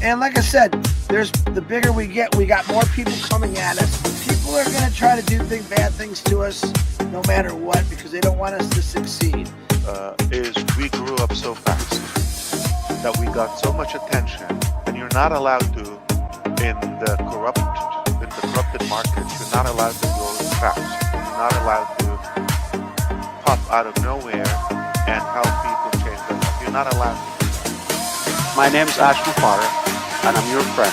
And like I said, the bigger we get, we got more people coming at us. People are going to try to do bad things to us no matter what because they don't want us to succeed. Is we grew up so fast that we got so much attention, and you're not allowed to, in the corrupted markets, you're not allowed to go fast. You're not allowed to pop out of nowhere and help people change their life. You're not allowed to do that. My name is Ashraf Mufareh, and I'm your friend.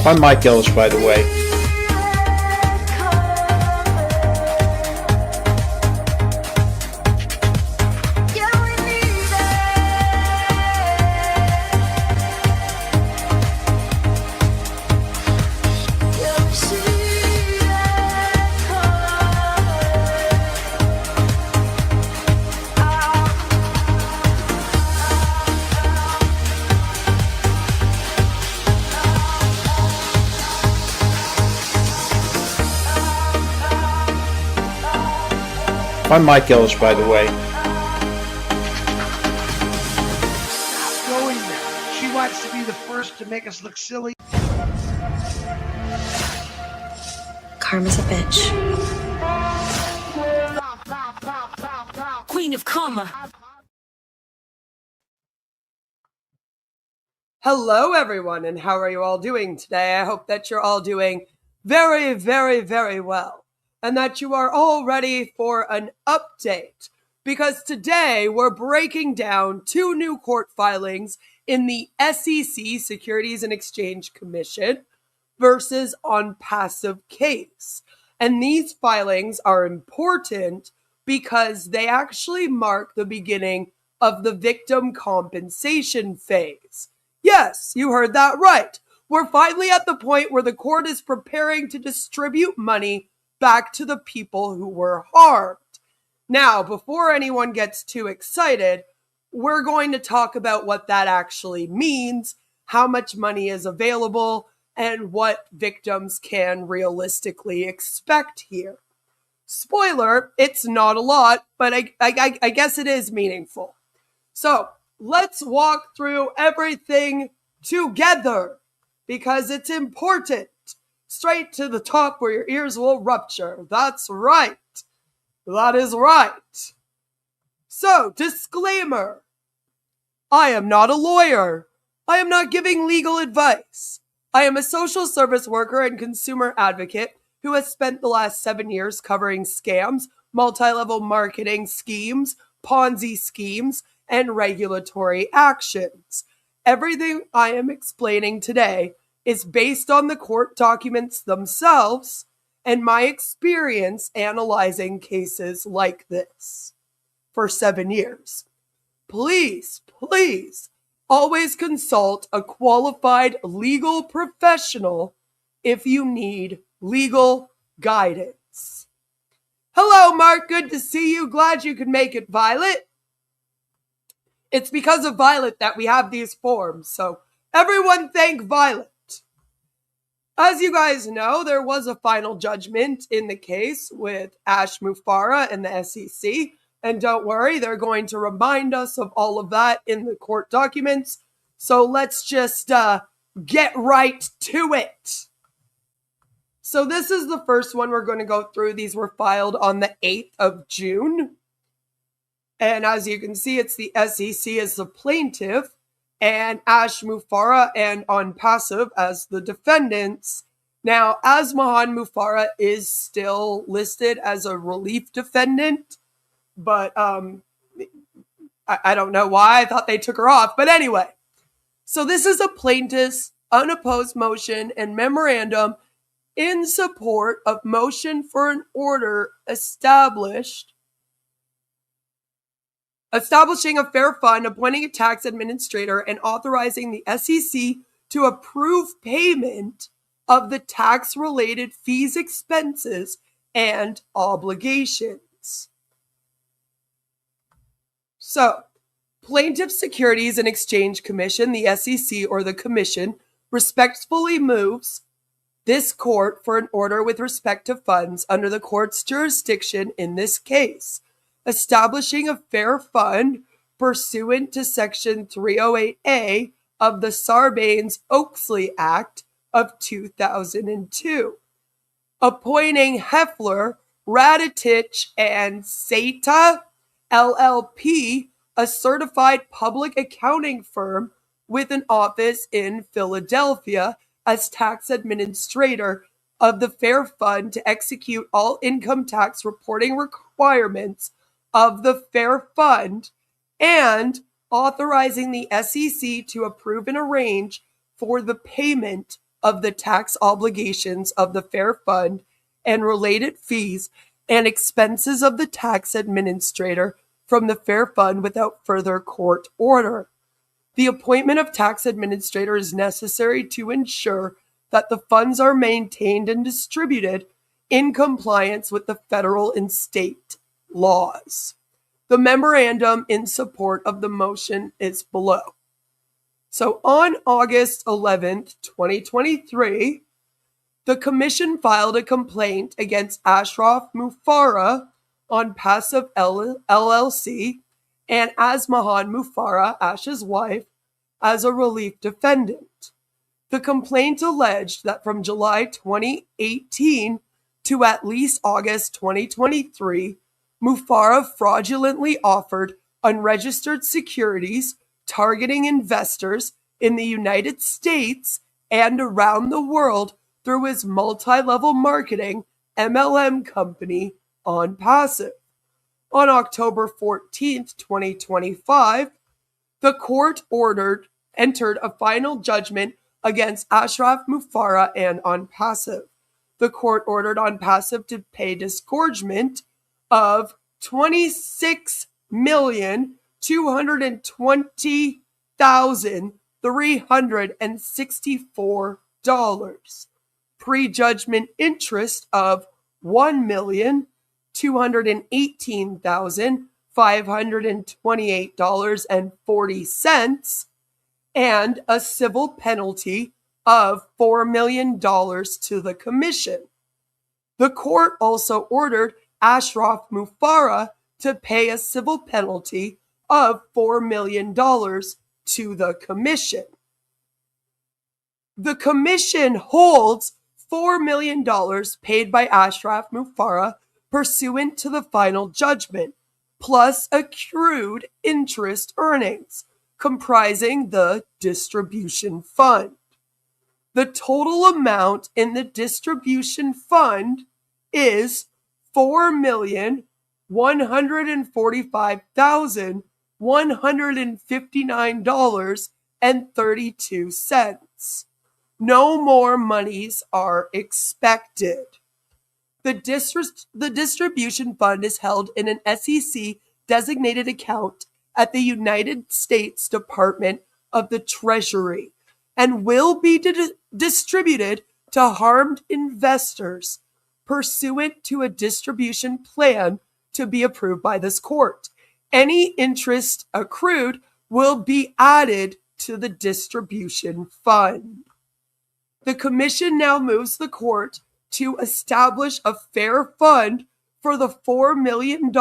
I'm Mike Ellis, by the way. I'm Mike Ellis, by the way. Stop going there. She wants to be the first to make us look silly. Karma's a bitch. Queen of Karma. Hello, everyone, and how are you all doing today? I hope that you're all doing very, very, very well, and that you are all ready for an update, because today we're breaking down 2 new court filings in the SEC, Securities and Exchange Commission, versus OnPassive case. And these filings are important because they actually mark the beginning of the victim compensation phase. Yes, you heard that right. We're finally at the point where the court is preparing to distribute money back to the people who were harmed. Now, before anyone gets too excited, we're going to talk about what that actually means, how much money is available, and what victims can realistically expect here. Spoiler, it's not a lot, but I guess it is meaningful. So, let's walk through everything together because it's important. Straight to the top where your ears will rupture. That's right. That is right. So, disclaimer. I am not a lawyer. I am not giving legal advice. I am a social service worker and consumer advocate who has spent the last 7 years covering scams, multi-level marketing schemes, Ponzi schemes, and regulatory actions. Everything I am explaining today is based on the court documents themselves and my experience analyzing cases like this for 7 years. Please, please, always consult a qualified legal professional if you need legal guidance. Hello, Mark. Good to see you. Glad you could make it, Violet. It's because of Violet that we have these forms, so everyone thank Violet. As you guys know, there was a final judgment in the case with Ashraf Mufareh and the SEC. And don't worry, they're going to remind us of all of that in the court documents. So let's just get right to it. So this is the first one we're going to go through. These were filed on the 8th of June. And as you can see, it's the SEC as the plaintiff and Ashraf Mufareh and OnPassive as the defendants. Now, Asmahan Mufareh is still listed as a relief defendant, but I don't know why. I thought they took her off. But anyway, so this is a plaintiff's unopposed motion and memorandum in support of motion for an order establishing a fair fund, appointing a tax administrator, and authorizing the SEC to approve payment of the tax-related fees, expenses, and obligations. So, Plaintiff Securities and Exchange Commission, the SEC or the Commission, respectfully moves this court for an order with respect to funds under the court's jurisdiction in this case, establishing a fair fund pursuant to Section 308A of the Sarbanes-Oxley Act of 2002, appointing Heffler, Raditich, and Seta LLP, a certified public accounting firm with an office in Philadelphia, as tax administrator of the Fair Fund to execute all income tax reporting requirements of the Fair Fund, and authorizing the SEC to approve and arrange for the payment of the tax obligations of the Fair Fund and related fees and expenses of the tax administrator from the Fair Fund without further court order. The appointment of tax administrator is necessary to ensure that the funds are maintained and distributed in compliance with the federal and state laws. The memorandum in support of the motion is below. So on August 11th, 2023, the Commission filed a complaint against Ashraf Mufareh, OnPassive LLC, and Asmahan Mufareh, Ash's wife, as a relief defendant. The complaint alleged that from July 2018 to at least August 2023, Mufareh fraudulently offered unregistered securities targeting investors in the United States and around the world through his multi-level marketing MLM company, OnPassive. On October 14th, 2025, the court entered a final judgment against Ashraf Mufareh and OnPassive. The court ordered OnPassive to pay disgorgement of $26,220,364, prejudgment interest of $1,218,528.40, and a civil penalty of $4 million to the Commission. The court also ordered Ashraf Mufareh to pay a civil penalty of $4 million to the commission. The commission holds $4 million paid by Ashraf Mufareh pursuant to the final judgment, plus accrued interest earnings, comprising the distribution fund. The total amount in the distribution fund is $4,145,159.32. No more monies are expected. The distribution fund is held in an SEC designated account at the United States Department of the Treasury and will be distributed to harmed investors pursuant to a distribution plan to be approved by this court. Any interest accrued will be added to the distribution fund. The commission now moves the court to establish a fair fund for the $4 million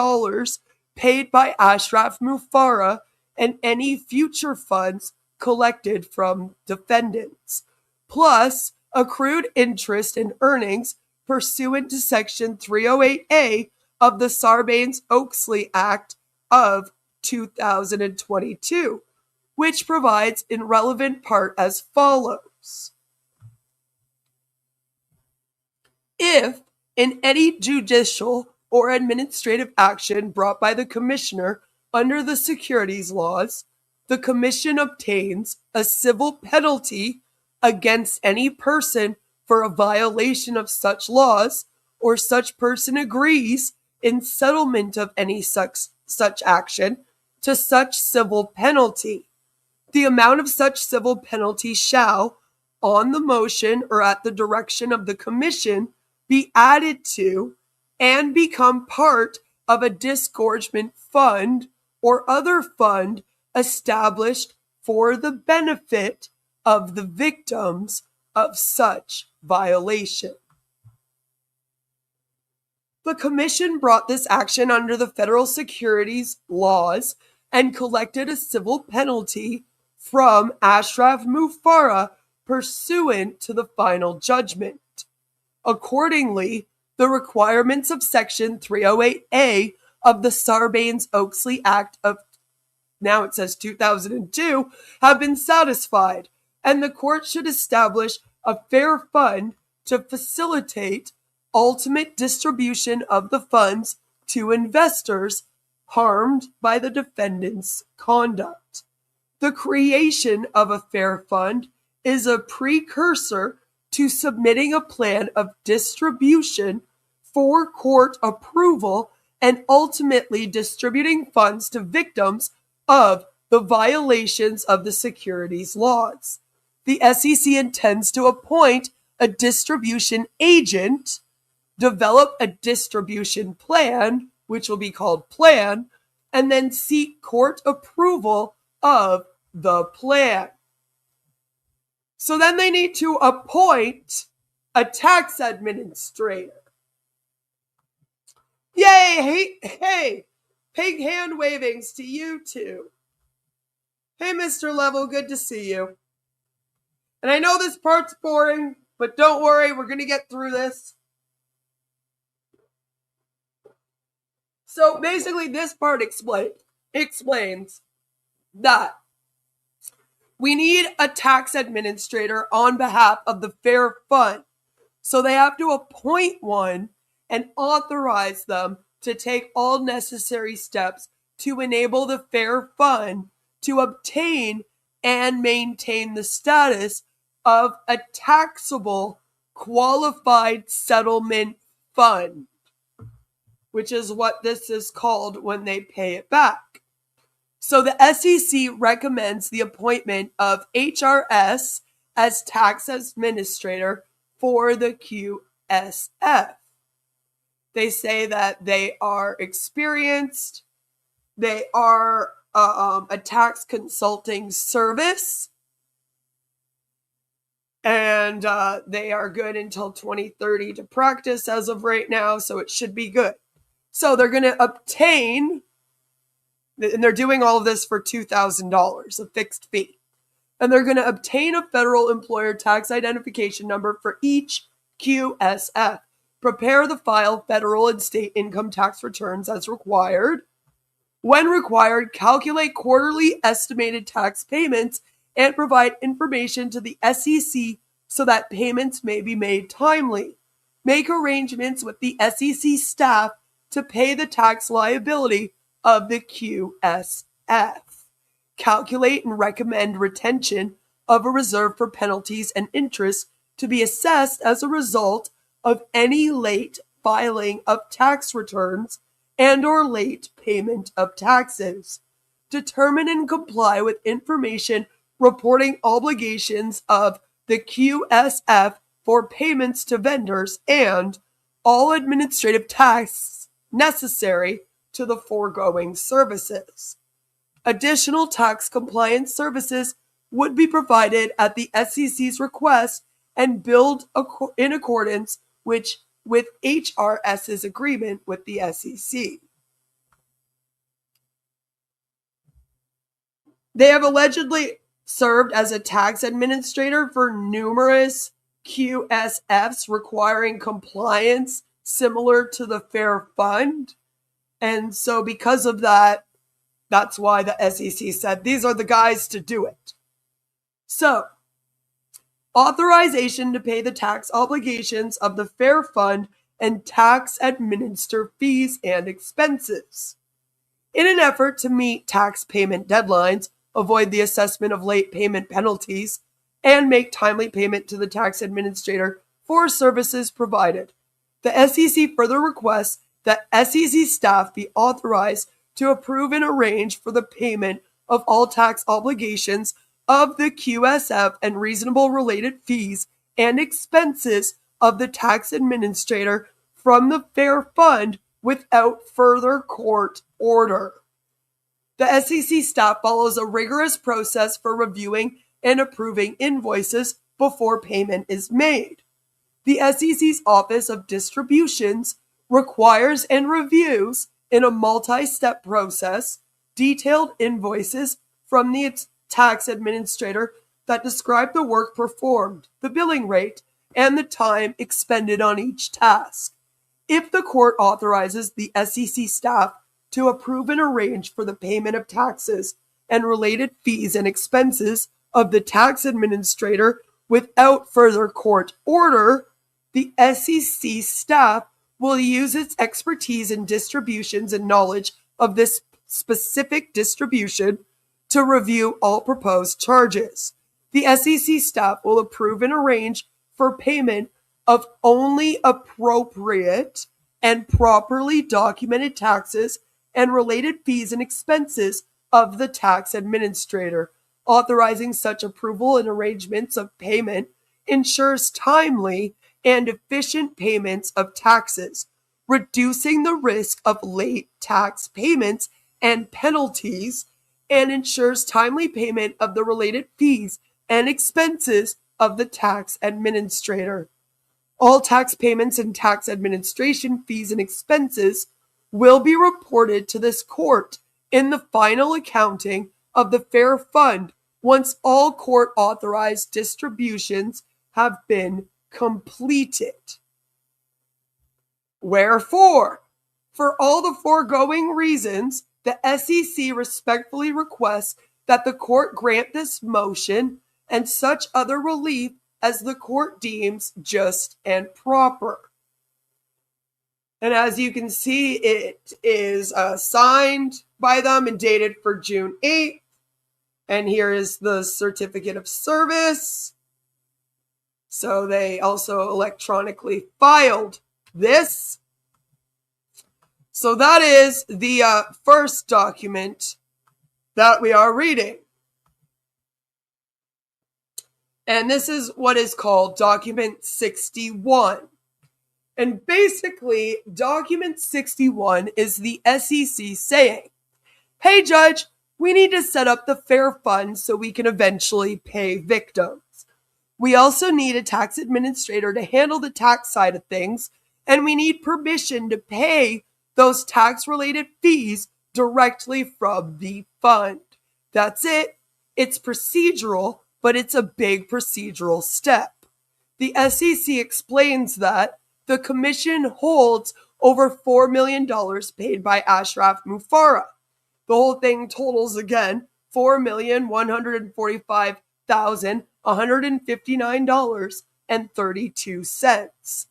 paid by Ashraf Mufareh and any future funds collected from defendants, plus accrued interest and earnings pursuant to Section 308A of the Sarbanes-Oxley Act of 2022, which provides in relevant part as follows. If, in any judicial or administrative action brought by the commissioner under the securities laws, the commission obtains a civil penalty against any person for a violation of such laws, or such person agrees in settlement of any such action to such civil penalty, the amount of such civil penalty shall, on the motion or at the direction of the commission, be added to and become part of a disgorgement fund or other fund established for the benefit of the victims of such violation. The commission brought this action under the federal securities laws and collected a civil penalty from Ashraf Mufareh pursuant to the final judgment. Accordingly, the requirements of Section 308A of the Sarbanes-Oxley Act of, now it says 2002, have been satisfied, and the court should establish a fair fund to facilitate ultimate distribution of the funds to investors harmed by the defendant's conduct. The creation of a fair fund is a precursor to submitting a plan of distribution for court approval and ultimately distributing funds to victims of the violations of the securities laws. The SEC intends to appoint a distribution agent, develop a distribution plan, which will be called plan, and then seek court approval of the plan. So then they need to appoint a tax administrator. Yay! Hey, pig hand wavings to you two. Hey, Mr. Level, good to see you. And I know this part's boring, but don't worry, we're going to get through this. So basically, this part explains that we need a tax administrator on behalf of the fair fund. So they have to appoint one and authorize them to take all necessary steps to enable the fair fund to obtain and maintain the status of a taxable qualified settlement fund, which is what this is called when they pay it back. So the SEC recommends the appointment of HRS as tax administrator for the QSF. They say that they are experienced, they are a tax consulting service, and they are good until 2030 to practice as of right now, so it should be good. So they're going to obtain And they're doing all of this for $2,000, a fixed fee. And they're going to obtain a federal employer tax identification number for each QSF. Prepare the file federal and state income tax returns as required. When required, calculate quarterly estimated tax payments and provide information to the SEC so that payments may be made timely. Make arrangements with the SEC staff to pay the tax liability of the QSF. Calculate and recommend retention of a reserve for penalties and interest to be assessed as a result of any late filing of tax returns and or late payment of taxes. Determine and comply with information reporting obligations of the QSF for payments to vendors and all administrative tasks necessary to the foregoing services. Additional tax compliance services would be provided at the SEC's request and billed in accordance with HRS's agreement with the SEC. They have allegedly served as a tax administrator for numerous QSFs requiring compliance similar to the Fair Fund. And so because of that, that's why the SEC said these are the guys to do it. So, authorization to pay the tax obligations of the Fair Fund and tax administer fees and expenses. In an effort to meet tax payment deadlines, avoid the assessment of late payment penalties, and make timely payment to the tax administrator for services provided, the SEC further requests that SEC staff be authorized to approve and arrange for the payment of all tax obligations of the QSF and reasonable related fees and expenses of the tax administrator from the Fair Fund without further court order. The SEC staff follows a rigorous process for reviewing and approving invoices before payment is made. The SEC's Office of Distributions requires and reviews in a multi-step process detailed invoices from the tax administrator that describe the work performed, the billing rate, and the time expended on each task. If the court authorizes the SEC staff to approve and arrange for the payment of taxes and related fees and expenses of the tax administrator without further court order, the SEC staff will use its expertise in distributions and knowledge of this specific distribution to review all proposed charges. The SEC staff will approve and arrange for payment of only appropriate and properly documented taxes and related fees and expenses of the tax administrator. Authorizing such approval and arrangements of payment ensures timely and efficient payments of taxes, reducing the risk of late tax payments and penalties, and ensures timely payment of the related fees and expenses of the tax administrator. All tax payments and tax administration fees and expenses will be reported to this court in the final accounting of the Fair Fund once all court-authorized distributions have been completed. Wherefore, for all the foregoing reasons, the SEC respectfully requests that the court grant this motion and such other relief as the court deems just and proper. And as you can see, it is signed by them and dated for June 8th. And here is the certificate of service. So they also electronically filed this. So that is the first document that we are reading. And this is what is called Document 61. And basically, Document 61 is the SEC saying, hey, Judge, we need to set up the Fair Fund so we can eventually pay victims. We also need a tax administrator to handle the tax side of things, and we need permission to pay those tax-related fees directly from the fund. That's it. It's procedural, but it's a big procedural step. The SEC explains that the commission holds over $4 million paid by Ashraf Mufareh. The whole thing totals again $4,145,159.32.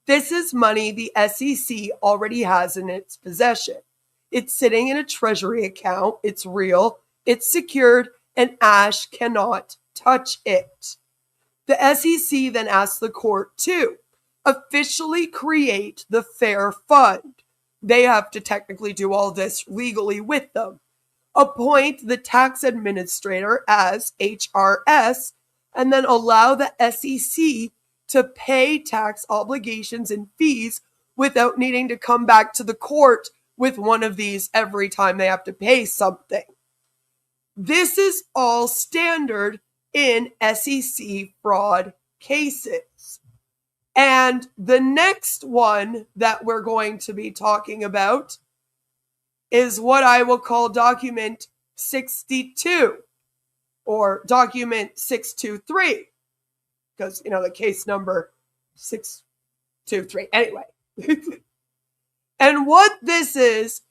This is money the SEC already has in its possession. It's sitting in a treasury account, it's real, it's secured, and Ash cannot touch it. The SEC then asked the court to officially create the Fair Fund. They have to technically do all this legally with them. Appoint the tax administrator as HRS, and then allow the SEC to pay tax obligations and fees without needing to come back to the court with one of these every time they have to pay something. This is all standard in SEC fraud cases. And the next one that we're going to be talking about is what I will call document 62 or document 623, because, the case number 623. Anyway. And what this is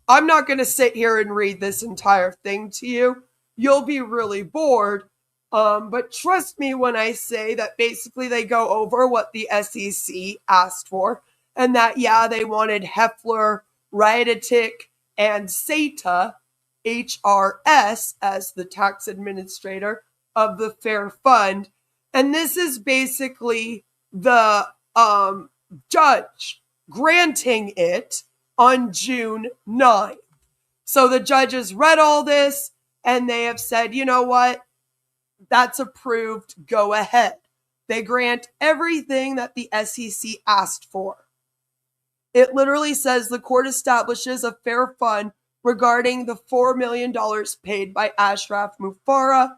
I'm not going to sit here and read this entire thing to you. You'll be really bored. But trust me when I say that basically they go over what the SEC asked for, and that, they wanted Heffler, Ryatic, and SATA, HRS, as the tax administrator of the Fair Fund. And this is basically the judge granting it on June 9th. So the judges read all this, and they have said, you know what? That's approved. Go ahead. They grant everything that the SEC asked for. It literally says the court establishes a fair fund regarding the $4 million paid by Ashraf Mufareh,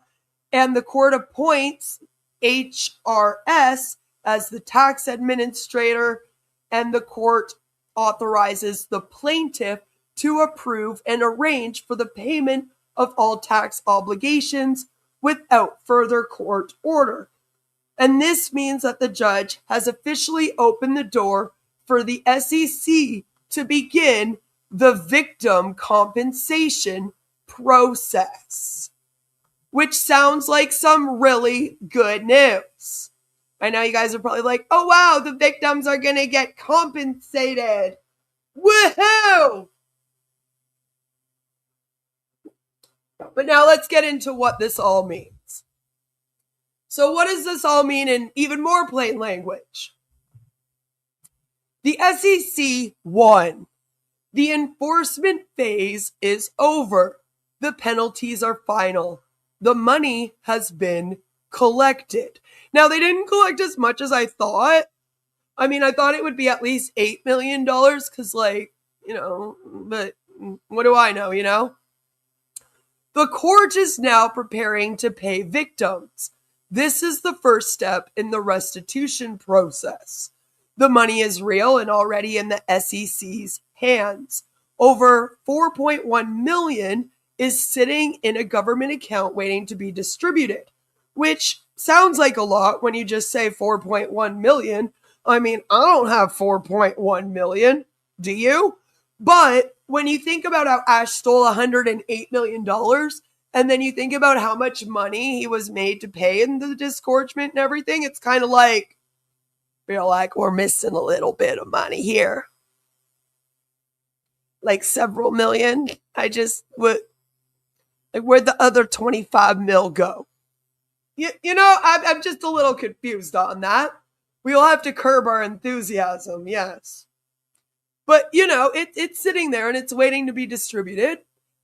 and the court appoints HRS as the tax administrator, and the court authorizes the plaintiff to approve and arrange for the payment of all tax obligations without further court order. And this means that the judge has officially opened the door for the SEC to begin the victim compensation process, which sounds like some really good news. I know you guys are probably like, oh wow, the victims are going to get compensated. Woohoo! But now let's get into what this all means. So what does this all mean in even more plain language? The SEC won. The enforcement phase is over. The penalties are final. The money has been collected. Now, they didn't collect as much as I thought. I mean, I thought it would be at least $8 million because, but what do I know, The court is now preparing to pay victims. This is the first step in the restitution process. The money is real and already in the SEC's hands. Over $4.1 million is sitting in a government account waiting to be distributed, which sounds like a lot when you just say 4.1 million. I mean, I don't have 4.1 million. Do you? But when you think about how Ash stole $108 million, and then you think about how much money he was made to pay in the disgorgement and everything, it's kind of like, feel like we're missing a little bit of money here. Like several million. Where'd the other 25 mil go? I'm just a little confused on that. We'll have to curb our enthusiasm, yes. But, it's sitting there and it's waiting to be distributed.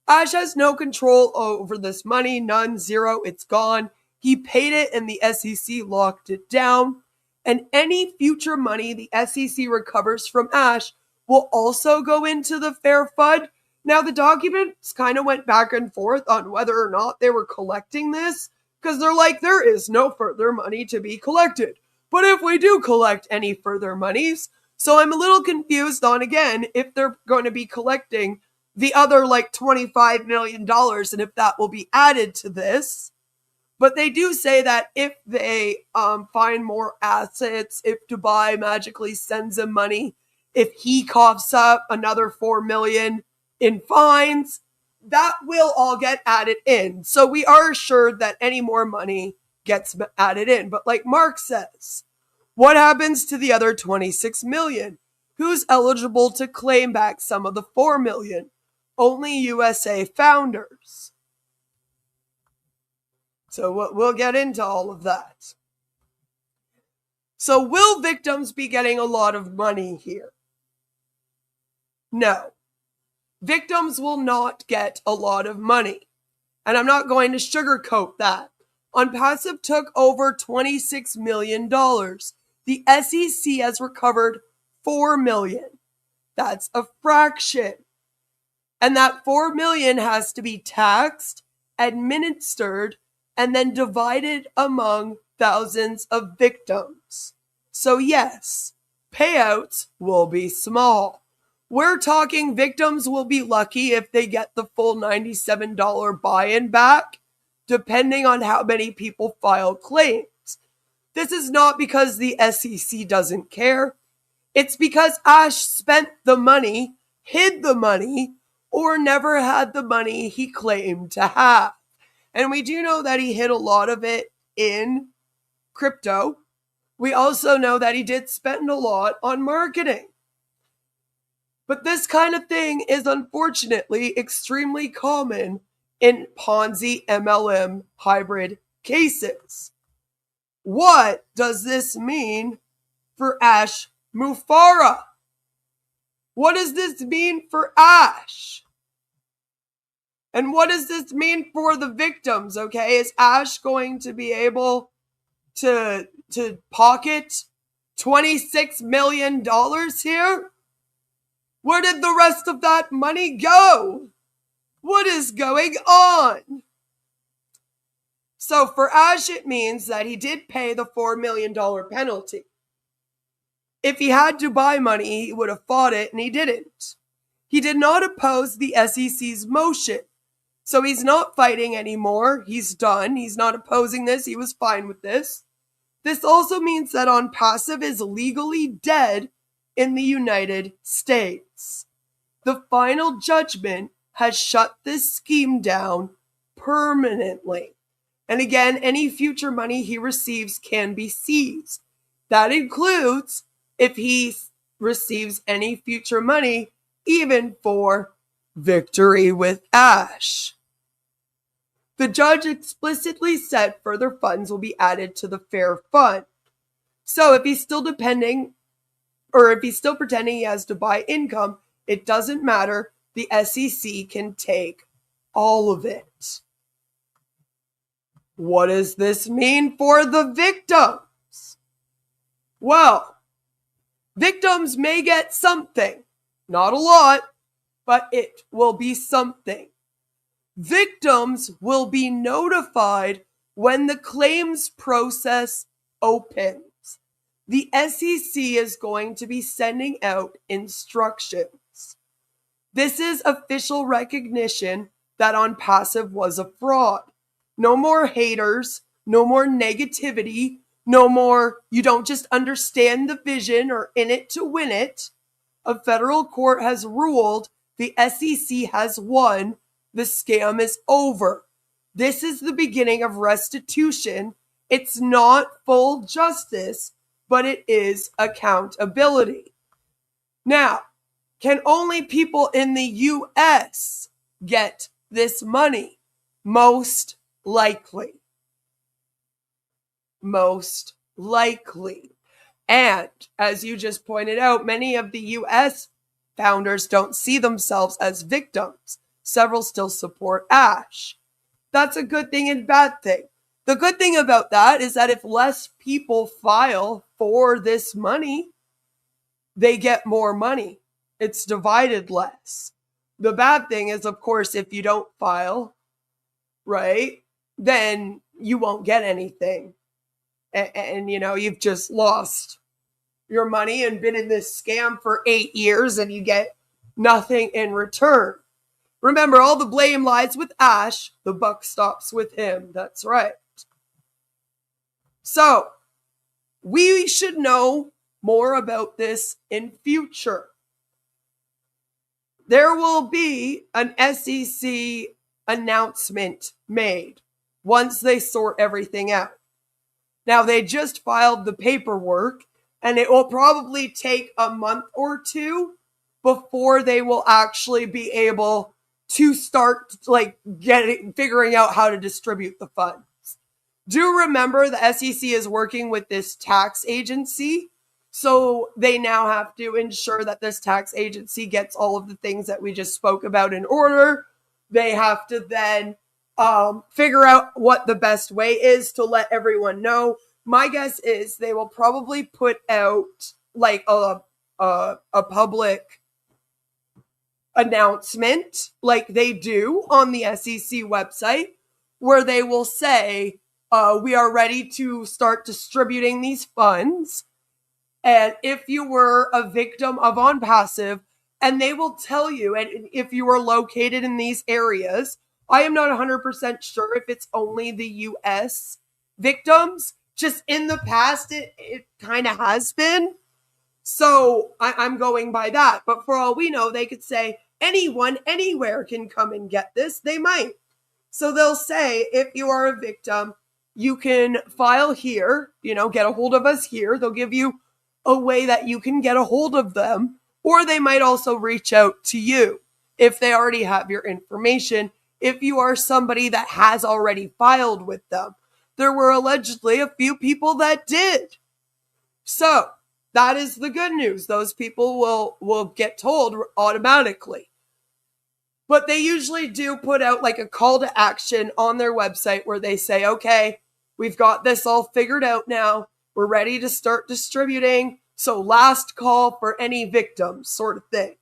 Ash has no control over this money, none, zero, it's gone. He paid it and the SEC locked it down. And any future money the SEC recovers from Ash will also go into the Fair Fund. Now, the documents kind of went back and forth on whether or not they were collecting this, because they're like, there is no further money to be collected. But if we do collect any further monies, so I'm a little confused on, again, if they're going to be collecting the other like $25 million and if that will be added to this. But they do say that if they find more assets, if Dubai magically sends him money, if he coughs up another $4 million in fines, that will all get added in. So we are assured that any more money gets added in. But like Mark says, what happens to the other 26 million? Who's eligible to claim back some of the 4 million? Only USA founders. So we'll get into all of that. So will victims be getting a lot of money here? No. Victims will not get a lot of money. And I'm not going to sugarcoat that. OnPassive took over $26 million. The SEC has recovered $4 million. That's a fraction. And that $4 million has to be taxed, administered, and then divided among thousands of victims. So yes, payouts will be small. We're talking victims will be lucky if they get the full $97 buy-in back, depending on how many people file claims. This is not because the SEC doesn't care. It's because Ash spent the money, hid the money, or never had the money he claimed to have. And we do know that he hid a lot of it in crypto. We also know that he did spend a lot on marketing. But this kind of thing is unfortunately extremely common in Ponzi MLM hybrid cases. What does this mean for Ash Mufareh? What does this mean for Ash? And what does this mean for the victims, okay? Is Ash going to be able to pocket $26 million here? Where did the rest of that money go? What is going on? So for Ash, it means that he did pay the $4 million penalty. If he had Dubai money, he would have fought it, and he didn't. He did not oppose the SEC's motion. So he's not fighting anymore. He's done. He's not opposing this. He was fine with this. This also means that OnPassive is legally dead in the United States. The final judgment has shut this scheme down permanently. And again, any future money he receives can be seized. That includes if he receives any future money, even for victory with Ash. The judge explicitly said further funds will be added to the fair fund. So if he's still pretending he has Dubai income, it doesn't matter. The SEC can take all of it. What does this mean for the victims? Well, victims may get something. Not a lot, but it will be something. Victims will be notified when the claims process opens. The SEC is going to be sending out instructions. This is official recognition that OnPassive was a fraud. No more haters, no more negativity, no more you don't just understand the vision or in it to win it. A federal court has ruled, the SEC has won, the scam is over. This is the beginning of restitution. It's not full justice, but it is accountability. Now, can only people in the US get this money? Most likely. Most likely. And as you just pointed out, many of the US founders don't see themselves as victims. Several still support Ash. That's a good thing and bad thing. The good thing about that is that if less people file for this money, they get more money. It's divided less. The bad thing is, of course, if you don't file, right, then you won't get anything. And you know, you've just lost your money and been in this scam for 8 years and you get nothing in return. Remember, all the blame lies with Ash. The buck stops with him. That's right. So, we should know more about this in future. There will be an SEC announcement made once they sort everything out. Now, they just filed the paperwork, and it will probably take a month or two before they will actually be able to start figuring out how to distribute the funds. Do remember the SEC is working with this tax agency, so they now have to ensure that this tax agency gets all of the things that we just spoke about in order. They have to then figure out what the best way is to let everyone know. My guess is they will probably put out like a public announcement like they do on the SEC website, where they will say, we are ready to start distributing these funds. And if you were a victim of OnPassive, and they will tell you, and if you are located in these areas, I am not 100% sure if it's only the US victims. Just in the past, it kind of has been. So I'm going by that. But for all we know, they could say anyone, anywhere can come and get this. They might. So they'll say, if you are a victim, you can file here, get a hold of us here. They'll give you a way that you can get a hold of them. Or they might also reach out to you if they already have your information. If you are somebody that has already filed with them. There were allegedly a few people that did. So that is the good news. Those people will get told automatically. But they usually do put out like a call to action on their website where they say, okay, we've got this all figured out now. We're ready to start distributing. So last call for any victims, sort of thing.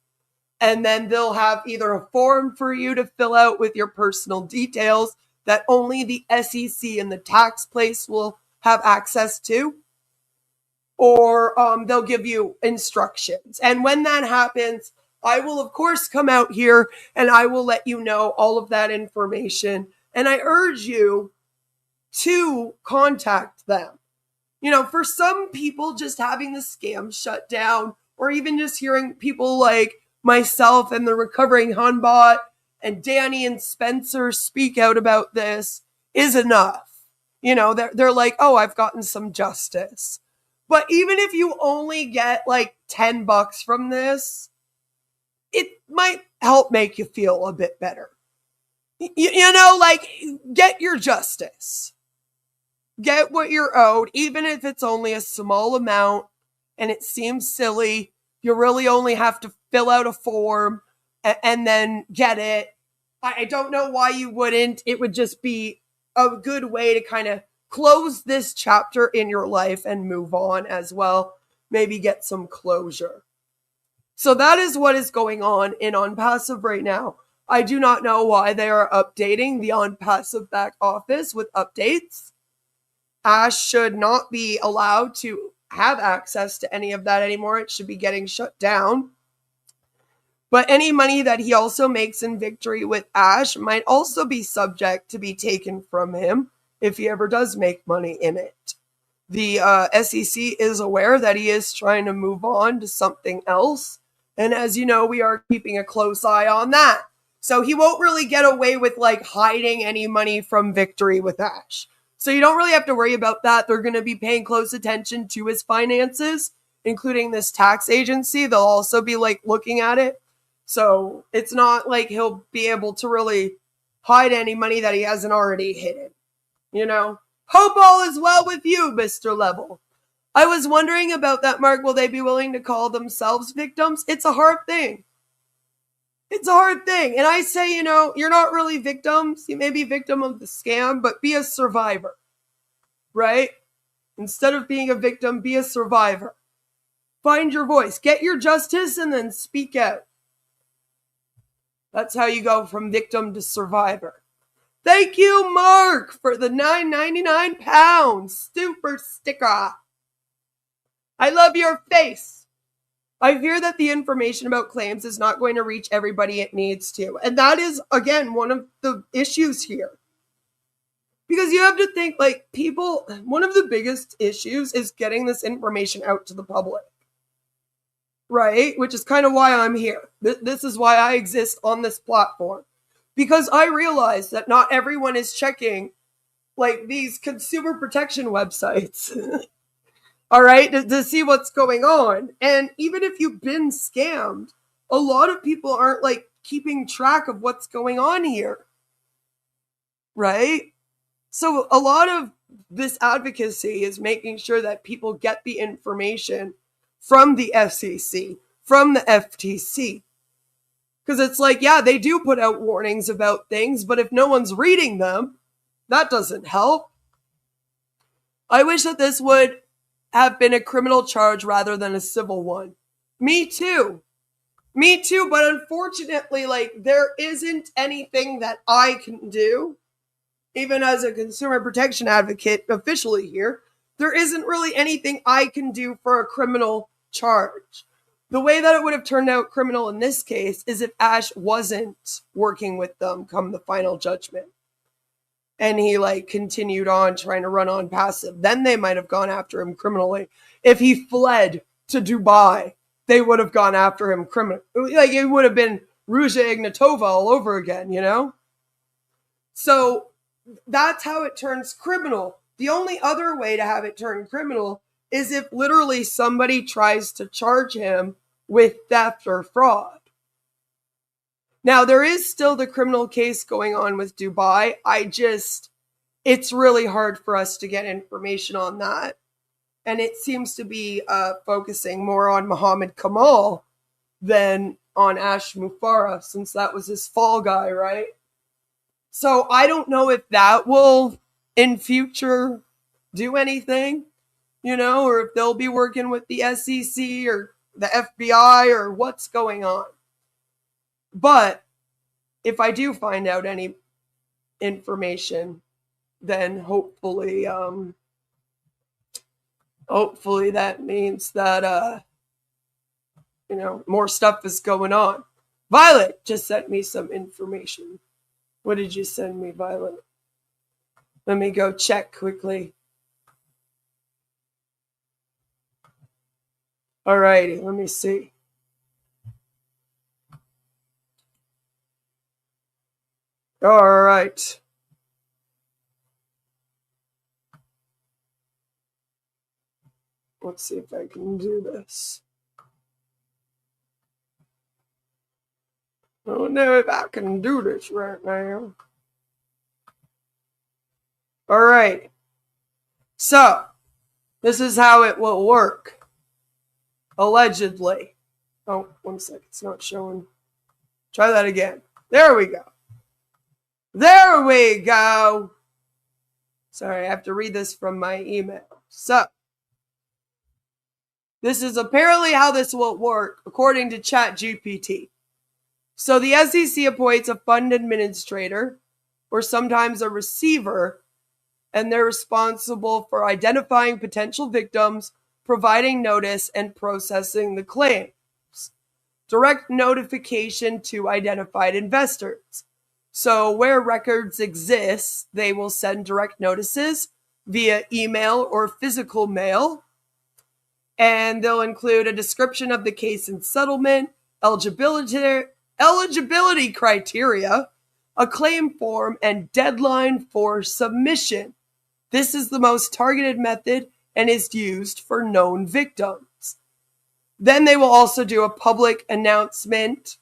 And then they'll have either a form for you to fill out with your personal details that only the SEC and the tax place will have access to. Or they'll give you instructions. And when that happens, I will, of course, come out here and I will let you know all of that information. And I urge you to contact them. For some people, just having the scam shut down, or even just hearing people like myself and the Recovering Hunbot and Danny and Spencer speak out about this is enough. They're like, oh, I've gotten some justice. But even if you only get like $10 from this, it might help make you feel a bit better. Get your justice. Get what you're owed, even if it's only a small amount and it seems silly. You really only have to fill out a form and then get it. I don't know why you wouldn't. It would just be a good way to kind of close this chapter in your life and move on as well. Maybe get some closure. So that is what is going on in OnPassive right now. I do not know why they are updating the OnPassive back office with updates. Ash should not be allowed to have access to any of that anymore. It should be getting shut down. But any money that he also makes in victory with Ash might also be subject to be taken from him if he ever does make money in it. The SEC is aware that he is trying to move on to something else. And as you know, we are keeping a close eye on that. So he won't really get away with hiding any money from victory with Ash. So you don't really have to worry about that. They're going to be paying close attention to his finances, including this tax agency. They'll also be looking at it. So it's not like he'll be able to really hide any money that he hasn't already hidden. Hope all is well with you, Mr. Level. I was wondering about that, Mark. Will they be willing to call themselves victims? It's a hard thing. It's a hard thing. And I say, you're not really victims. You may be victim of the scam, but be a survivor, right? Instead of being a victim, be a survivor. Find your voice. Get your justice and then speak out. That's how you go from victim to survivor. Thank you, Mark, for the £9.99 super sticker. I love your face. I fear that the information about claims is not going to reach everybody it needs to. And that is, again, one of the issues here. Because you have to think, like, people, one of the biggest issues is getting this information out to the public. Right? Which is kind of why I'm here. This is why I exist on this platform. Because I realize that not everyone is checking, like, these consumer protection websites. All right, to see what's going on. And even if you've been scammed, a lot of people aren't like keeping track of what's going on here. Right? So a lot of this advocacy is making sure that people get the information from the FCC, from the FTC. Because it's like, yeah, they do put out warnings about things, but if no one's reading them, that doesn't help. I wish that this would have been a criminal charge rather than a civil one. Me too. Me too, but unfortunately, like, there isn't anything that I can do, even as a consumer protection advocate officially here, there isn't really anything I can do for a criminal charge. The way that it would have turned out criminal in this case is if Ash wasn't working with them come the final judgment. And he like continued on trying to run OnPassive. Then they might have gone after him criminally. If he fled to Dubai, they would have gone after him criminally. Like it would have been Ruja Ignatova all over again, you know? So that's how it turns criminal. The only other way to have it turn criminal is if literally somebody tries to charge him with theft or fraud. Now, there is still the criminal case going on with Dubai. It's really hard for us to get information on that. And it seems to be focusing more on Mohammed Kamal than on Ashraf Mufareh, since that was his fall guy, right? So I don't know if that will, in future, do anything, you know, or if they'll be working with the SEC or the FBI or what's going on. But if I do find out any information, then hopefully that means that, you know, more stuff is going on. Violet just sent me some information. What did you send me, Violet? Let me go check quickly. Alrighty, let me see. All right. Let's see if I can do this. I don't know if I can do this right now. All right. So, this is how it will work. Allegedly. Oh, 1 second. It's not showing. Try that again. There we go. There we go. Sorry, I have to read this from my email. So, this is apparently how this will work, according to ChatGPT. So, the SEC appoints a fund administrator, or sometimes a receiver, and they're responsible for identifying potential victims, providing notice, and processing the claims. Direct notification to identified investors. So where records exist, they will send direct notices via email or physical mail. And they'll include a description of the case and settlement, eligibility criteria, a claim form, and deadline for submission. This is the most targeted method and is used for known victims. Then they will also do a public announcement.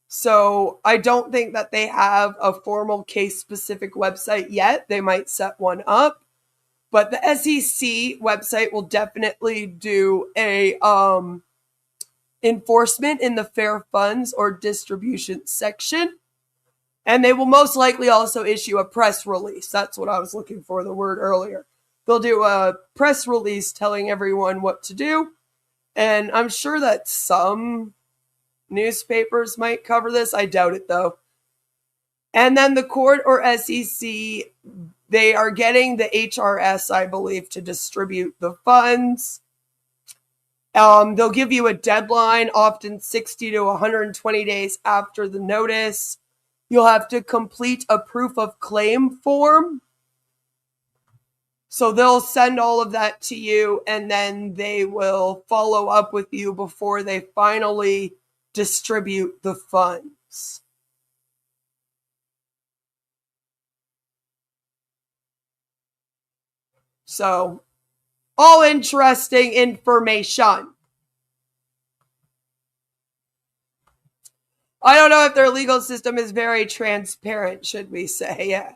So I don't think that they have a formal case-specific website yet. They might set one up. But the SEC website will definitely do a enforcement in the fair funds or distribution section. And they will most likely also issue a press release. That's what I was looking for, the word earlier. They'll do a press release telling everyone what to do. And I'm sure that some newspapers might cover this. I doubt it, though. And then the court or SEC, they are getting the HRS, I believe, to distribute the funds. They'll give you a deadline, often 60 to 120 days after the notice. You'll have to complete a proof of claim form. So they'll send all of that to you, and then they will follow up with you before they finally distribute the funds. So, all interesting information. I don't know if their legal system is very transparent, should we say? Yeah.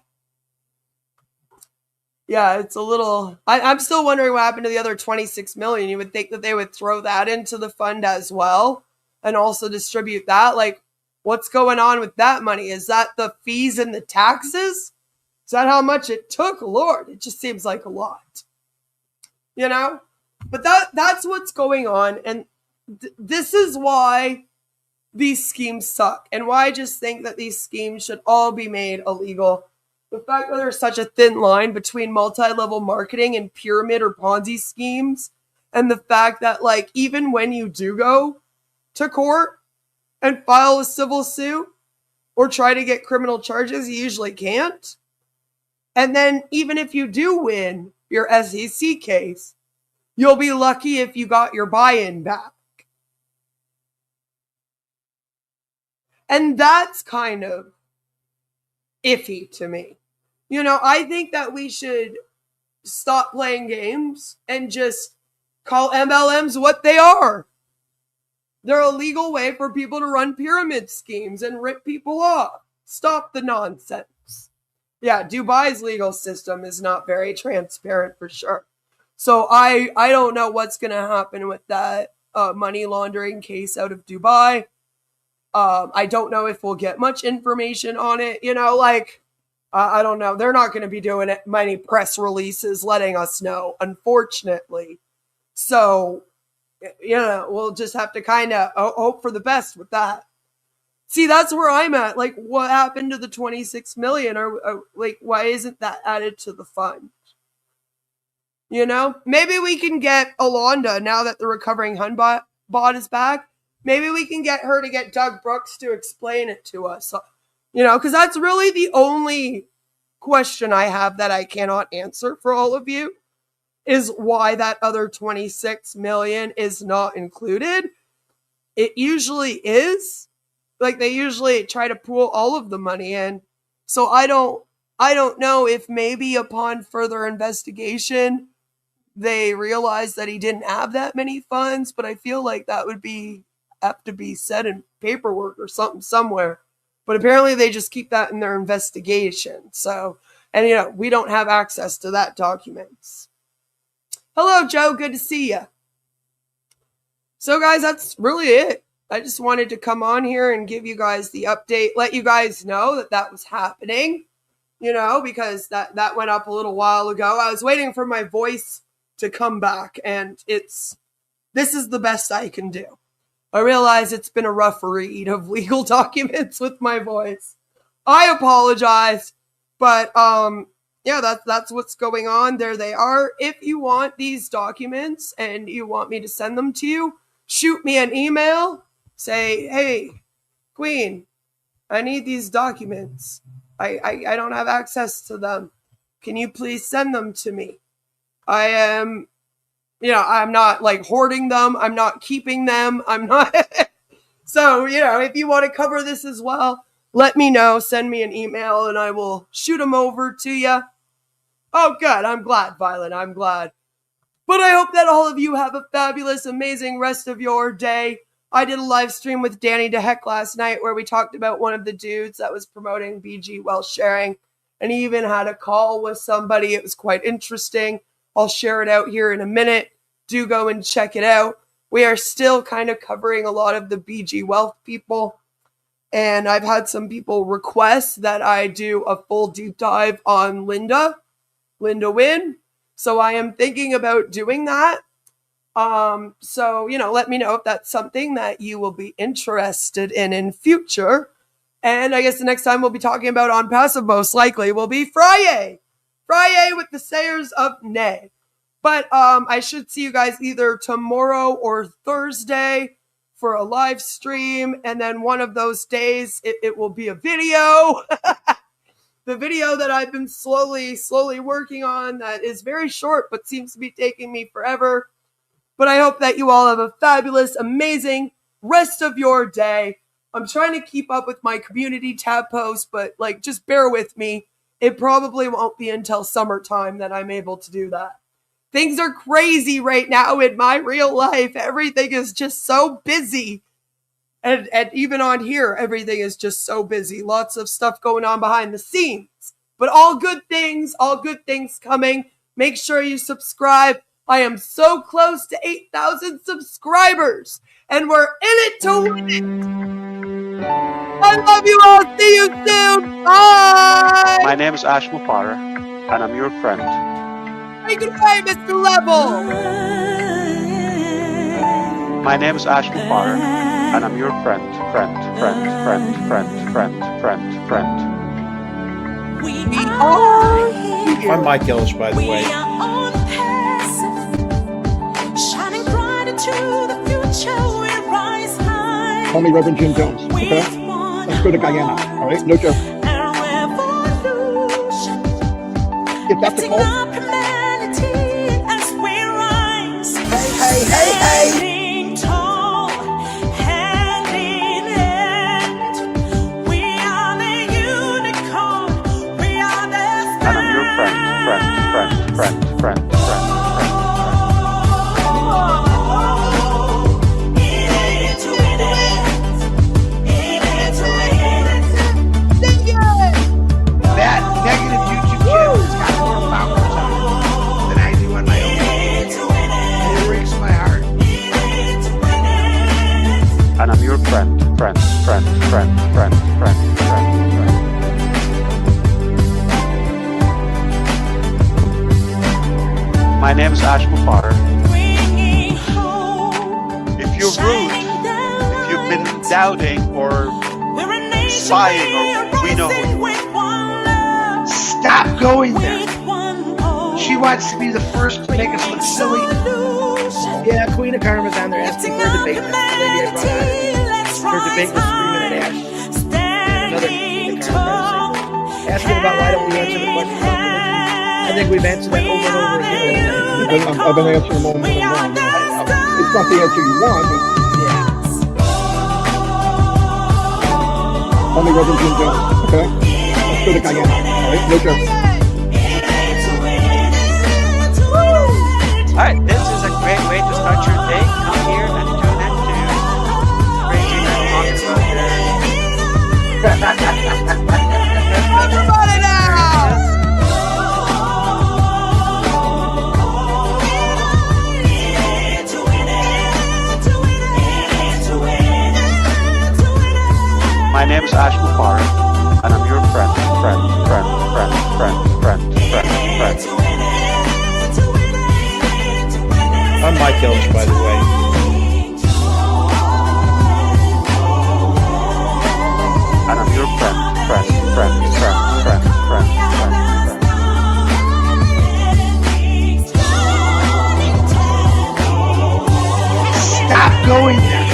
Yeah, it's a little... I'm still wondering what happened to the other 26 million. You would think that they would throw that into the fund as well and also distribute that. Like, what's going on with that money? Is that the fees and the taxes? Is that how much it took? Lord, it just seems like a lot. You know? But that's what's going on. And this is why these schemes suck. And why I just think that these schemes should all be made illegal. The fact that there's such a thin line between multi-level marketing and pyramid or Ponzi schemes. And the fact that, like, even when you do go to court and file a civil suit or try to get criminal charges, you usually can't. And then even if you do win your SEC case, you'll be lucky if you got your buy-in back. And that's kind of iffy to me. You know, I think that we should stop playing games and just call MLMs what they are. They're a legal way for people to run pyramid schemes and rip people off. Stop the nonsense. Yeah, Dubai's legal system is not very transparent for sure. So I don't know what's going to happen with that money laundering case out of Dubai. I don't know if we'll get much information on it. You know, like, I don't know. They're not going to be doing many press releases letting us know, unfortunately. So, you know, we'll just have to kind of hope for the best with that. See, that's where I'm at. Like, what happened to the 26 million? Or like, why isn't that added to the fund? You know, maybe we can get Alonda, now that the recovering Hun bot is back. Maybe we can get her to get Doug Brooks to explain it to us. You know, because that's really the only question I have that I cannot answer for all of you, is why that other 26 million is not included. It usually is. Like, they usually try to pool all of the money in. So I don't know if maybe upon further investigation they realized that he didn't have that many funds, but I feel like that would have to be said in paperwork or something somewhere. But apparently they just keep that in their investigation. So, and you know, we don't have access to that documents. Hello, Joe. Good to see you. So guys, that's really it. I just wanted to come on here and give you guys the update, let you guys know that that was happening, you know, because that went up a little while ago. I was waiting for my voice to come back, and this is the best I can do. I realize it's been a rough read of legal documents with my voice. I apologize, but yeah, that's what's going on. There they are. If you want these documents and you want me to send them to you, shoot me an email. Say, hey, Queen, I need these documents. I don't have access to them. Can you please send them to me? I am, you know, I'm not like hoarding them. I'm not keeping them. I'm not. So, you know, if you want to cover this as well, let me know. Send me an email and I will shoot them over to you. Oh, good. I'm glad, Violet. I'm glad. But I hope that all of you have a fabulous, amazing rest of your day. I did a live stream with Danny DeHeck last night where we talked about one of the dudes that was promoting BG Wealth Sharing. And he even had a call with somebody. It was quite interesting. I'll share it out here in a minute. Do go and check it out. We are still kind of covering a lot of the BG Wealth people. And I've had some people request that I do a full deep dive on Linda Wynn. So I am thinking about doing that. So, you know, let me know if that's something that you will be interested in future. And I guess the next time we'll be talking about OnPassive most likely will be Friday with the Sayers of Nay. But I should see you guys either tomorrow or Thursday for a live stream. And then one of those days, it will be a video. The video that I've been slowly working on that is very short, but seems to be taking me forever. But I hope that you all have a fabulous, amazing rest of your day. I'm trying to keep up with my community tab posts, but like, just bear with me. It probably won't be until summertime that I'm able to do that. Things are crazy right now in my real life. Everything is just so busy. And even on here, everything is just so busy. Lots of stuff going on behind the scenes. But all good things coming. Make sure you subscribe. I am so close to 8,000 subscribers. And we're in it to win it. I love you all. See you soon. Bye. My name is Ashraf Mufareh, and I'm your friend. Say goodbye, Mr. Level. My name is Ashraf Mufareh, and I'm your friend. We are here. I'm Mike Ellis, by the way. Shining bright into the future, we rise high. Call me Reverend Jim Jones, okay? Let's go to Guyana, all right? No joke. If that's a call. Hey. Friend. That negative YouTube channel has got more followers on it than I do on my own. And it breaks my heart. And I'm your friend. My name is Ashraf Mufareh. If you're rude, if you've been doubting or spying or we know who you are, Stop going there. She wants to be the first to make us look silly. Yeah, Queen of Karma's on there asking for a debate. That's the lady I brought on. Her debate was 3-minute Ash. Another Queen of Karma person. Asking about why don't we answer the question about religion. I think we've answered that over and over again. I've been answering them over and over. It's not the answer you want, but call me Reverend Jim Jones, okay? Let's go to Guyana, all right? No joke. Alright, this is a great way to start your day. Come here and tune in to Crazy Man talking about Everybody now! My name is Ashraf Mufareh, and I'm your friend. I'm Mike Ellis, by the way. And I'm your friend. Stop going there.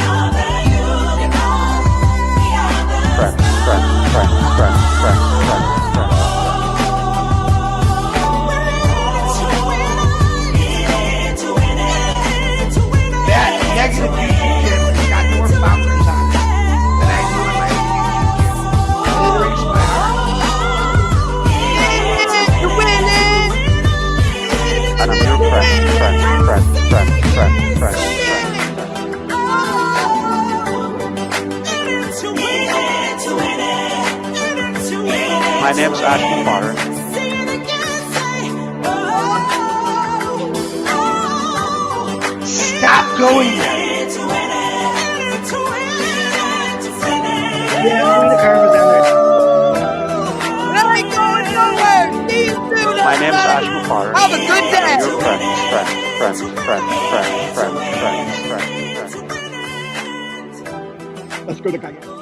That negative YouTube channel has got more followers on it than I do on my own YouTube channel. It breaks my heart. And I'm your friend. My name is Ashraf Mufareh. Stop going there. Yeah, Queen of Karma's on there. I ain't going nowhere. See you soon. My name is Ashraf Mufareh. Have a good day. Your friend. Let's go to Guyana.